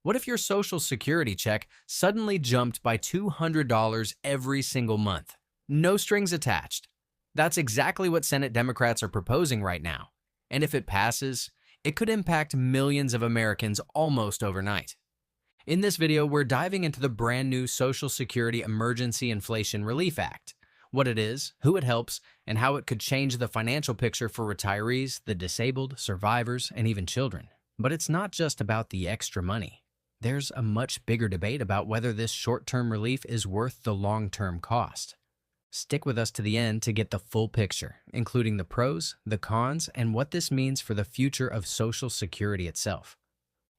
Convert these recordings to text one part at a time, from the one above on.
What if your Social Security check suddenly jumped by $200 every single month? No strings attached. That's exactly what Senate Democrats are proposing right now. And if it passes, it could impact millions of Americans almost overnight. In this video, we're diving into the brand new Social Security Emergency Inflation Relief Act, what it is, who it helps, and how it could change the financial picture for retirees, the disabled, survivors, and even children. But it's not just about the extra money. There's a much bigger debate about whether this short-term relief is worth the long-term cost. Stick with us to the end to get the full picture, including the pros, the cons, and what this means for the future of Social Security itself.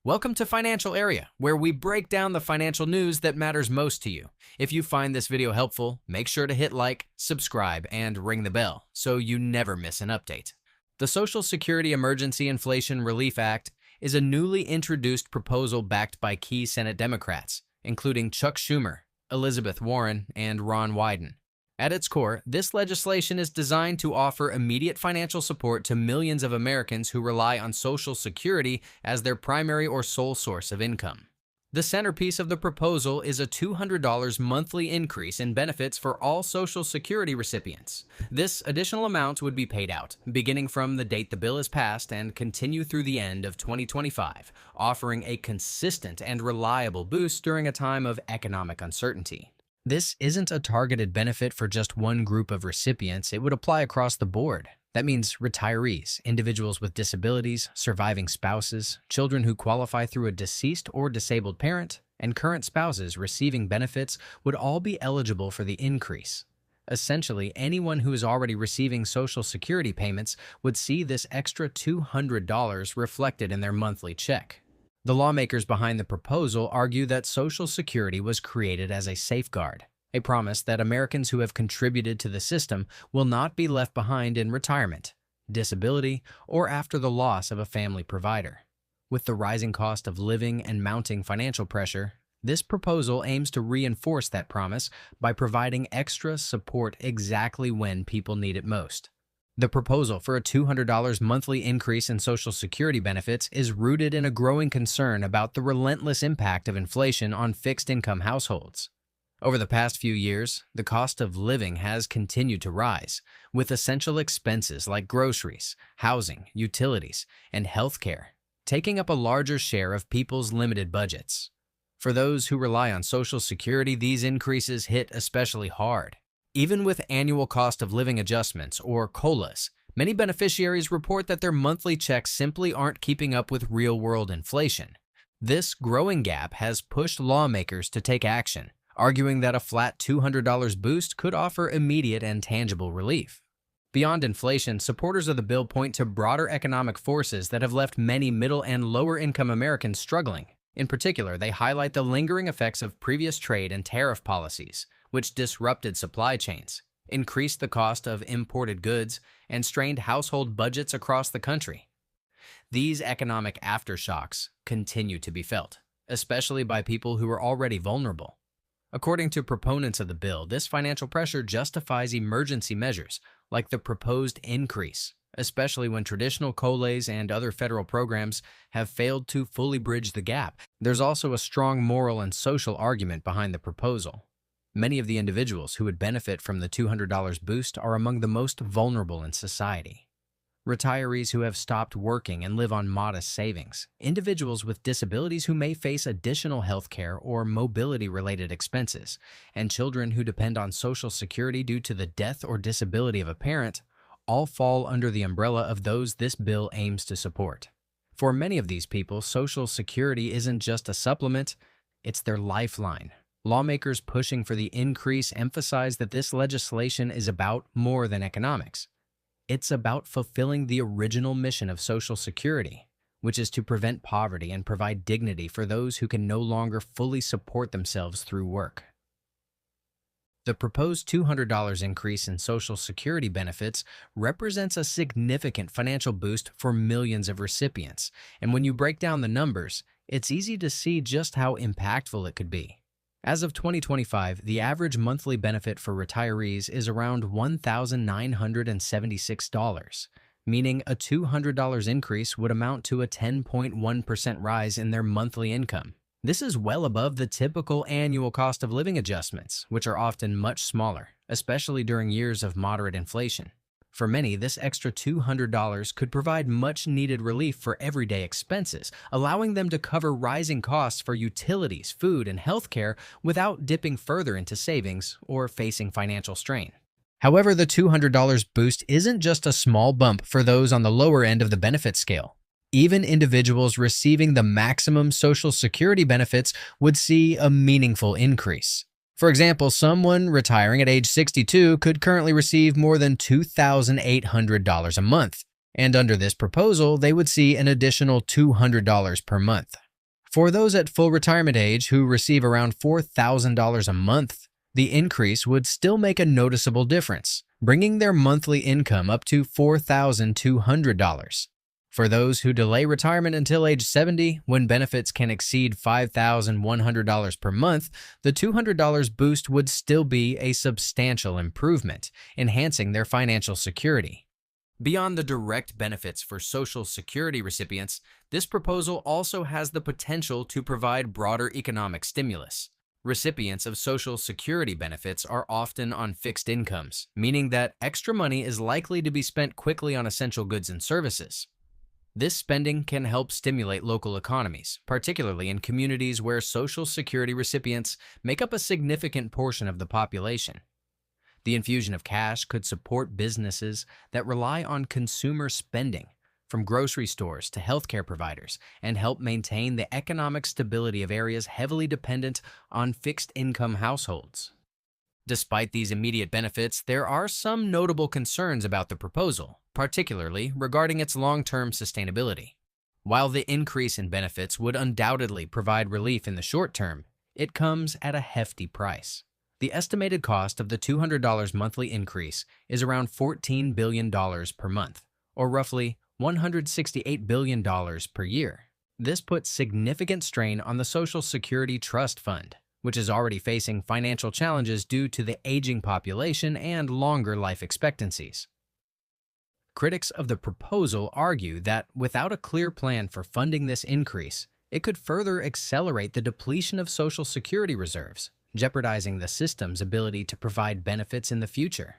Welcome to Financial Area, where we break down the financial news that matters most to you. If you find this video helpful, make sure to hit like, subscribe, and ring the bell so you never miss an update. The Social Security Emergency Inflation Relief Act is a newly introduced proposal backed by key Senate Democrats, including Chuck Schumer, Elizabeth Warren, and Ron Wyden. At its core, this legislation is designed to offer immediate financial support to millions of Americans who rely on Social Security as their primary or sole source of income. The centerpiece of the proposal is a $200 monthly increase in benefits for all Social Security recipients. This additional amount would be paid out, beginning from the date the bill is passed and continue through the end of 2025, offering a consistent and reliable boost during a time of economic uncertainty. This isn't a targeted benefit for just one group of recipients. It would apply across the board. That means retirees, individuals with disabilities, surviving spouses, children who qualify through a deceased or disabled parent, and current spouses receiving benefits would all be eligible for the increase. Essentially, anyone who is already receiving Social Security payments would see this extra $200 reflected in their monthly check. The lawmakers behind the proposal argue that Social Security was created as a safeguard, a promise that Americans who have contributed to the system will not be left behind in retirement, disability, or after the loss of a family provider. With the rising cost of living and mounting financial pressure, this proposal aims to reinforce that promise by providing extra support exactly when people need it most. The proposal for a $200 monthly increase in Social Security benefits is rooted in a growing concern about the relentless impact of inflation on fixed-income households. Over the past few years, the cost of living has continued to rise, with essential expenses like groceries, housing, utilities, and healthcare taking up a larger share of people's limited budgets. For those who rely on Social Security, these increases hit especially hard. Even with annual cost of living adjustments, or COLAs, many beneficiaries report that their monthly checks simply aren't keeping up with real-world inflation. This growing gap has pushed lawmakers to take action, arguing that a flat $200 boost could offer immediate and tangible relief. Beyond inflation, supporters of the bill point to broader economic forces that have left many middle and lower-income Americans struggling. In particular, they highlight the lingering effects of previous trade and tariff policies, which disrupted supply chains, increased the cost of imported goods, and strained household budgets across the country. These economic aftershocks continue to be felt, especially by people who are already vulnerable. According to proponents of the bill, this financial pressure justifies emergency measures like the proposed increase, especially when traditional COLAs and other federal programs have failed to fully bridge the gap. There's also a strong moral and social argument behind the proposal. Many of the individuals who would benefit from the $200 boost are among the most vulnerable in society. Retirees who have stopped working and live on modest savings, individuals with disabilities who may face additional health care or mobility-related expenses, and children who depend on Social Security due to the death or disability of a parent, all fall under the umbrella of those this bill aims to support. For many of these people, Social Security isn't just a supplement, it's their lifeline. Lawmakers pushing for the increase emphasize that this legislation is about more than economics. It's about fulfilling the original mission of Social Security, which is to prevent poverty and provide dignity for those who can no longer fully support themselves through work. The proposed $200 increase in Social Security benefits represents a significant financial boost for millions of recipients, and when you break down the numbers, it's easy to see just how impactful it could be. As of 2025, the average monthly benefit for retirees is around $1,976, meaning a $200 increase would amount to a 10.1% rise in their monthly income. This is well above the typical annual cost of living adjustments, which are often much smaller, especially during years of moderate inflation. For many, this extra $200 could provide much-needed relief for everyday expenses, allowing them to cover rising costs for utilities, food, and healthcare without dipping further into savings or facing financial strain. However, the $200 boost isn't just a small bump for those on the lower end of the benefit scale. Even individuals receiving the maximum Social Security benefits would see a meaningful increase. For example, someone retiring at age 62 could currently receive more than $2,800 a month, and under this proposal, they would see an additional $200 per month. For those at full retirement age who receive around $4,000 a month, the increase would still make a noticeable difference, bringing their monthly income up to $4,200. For those who delay retirement until age 70, when benefits can exceed $5,100 per month, the $200 boost would still be a substantial improvement, enhancing their financial security. Beyond the direct benefits for Social Security recipients, this proposal also has the potential to provide broader economic stimulus. Recipients of Social Security benefits are often on fixed incomes, meaning that extra money is likely to be spent quickly on essential goods and services. This spending can help stimulate local economies, particularly in communities where Social Security recipients make up a significant portion of the population. The infusion of cash could support businesses that rely on consumer spending, from grocery stores to healthcare providers, and help maintain the economic stability of areas heavily dependent on fixed-income households. Despite these immediate benefits, there are some notable concerns about the proposal, particularly regarding its long-term sustainability. While the increase in benefits would undoubtedly provide relief in the short term, it comes at a hefty price. The estimated cost of the $200 monthly increase is around $14 billion per month, or roughly $168 billion per year. This puts significant strain on the Social Security Trust Fund, which is already facing financial challenges due to the aging population and longer life expectancies. Critics of the proposal argue that without a clear plan for funding this increase, it could further accelerate the depletion of Social Security reserves, jeopardizing the system's ability to provide benefits in the future.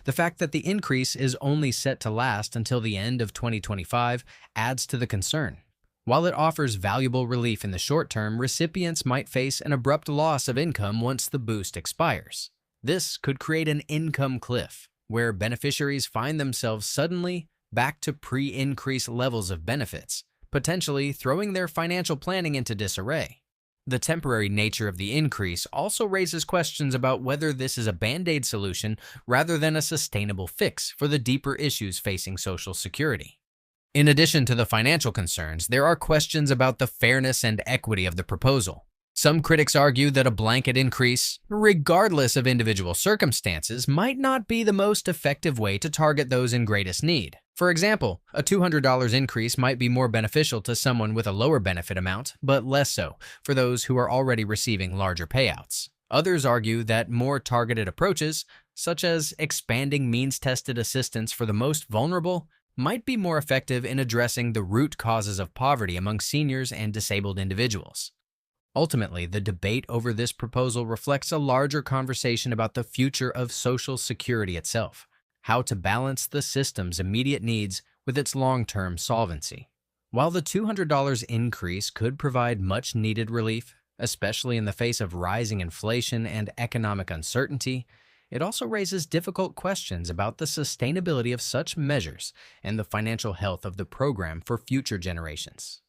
The fact that the increase is only set to last until the end of 2025 adds to the concern. While it offers valuable relief in the short term, recipients might face an abrupt loss of income once the boost expires. This could create an income cliff, where beneficiaries find themselves suddenly back to pre-increase levels of benefits, potentially throwing their financial planning into disarray. The temporary nature of the increase also raises questions about whether this is a band-aid solution rather than a sustainable fix for the deeper issues facing Social Security. In addition to the financial concerns, there are questions about the fairness and equity of the proposal. Some critics argue that a blanket increase, regardless of individual circumstances, might not be the most effective way to target those in greatest need. For example, a $200 increase might be more beneficial to someone with a lower benefit amount, but less so for those who are already receiving larger payouts. Others argue that more targeted approaches, such as expanding means-tested assistance for the most vulnerable, might be more effective in addressing the root causes of poverty among seniors and disabled individuals. Ultimately, the debate over this proposal reflects a larger conversation about the future of Social Security itself, how to balance the system's immediate needs with its long-term solvency. While the $200 increase could provide much-needed relief, especially in the face of rising inflation and economic uncertainty, it also raises difficult questions about the sustainability of such measures and the financial health of the program for future generations.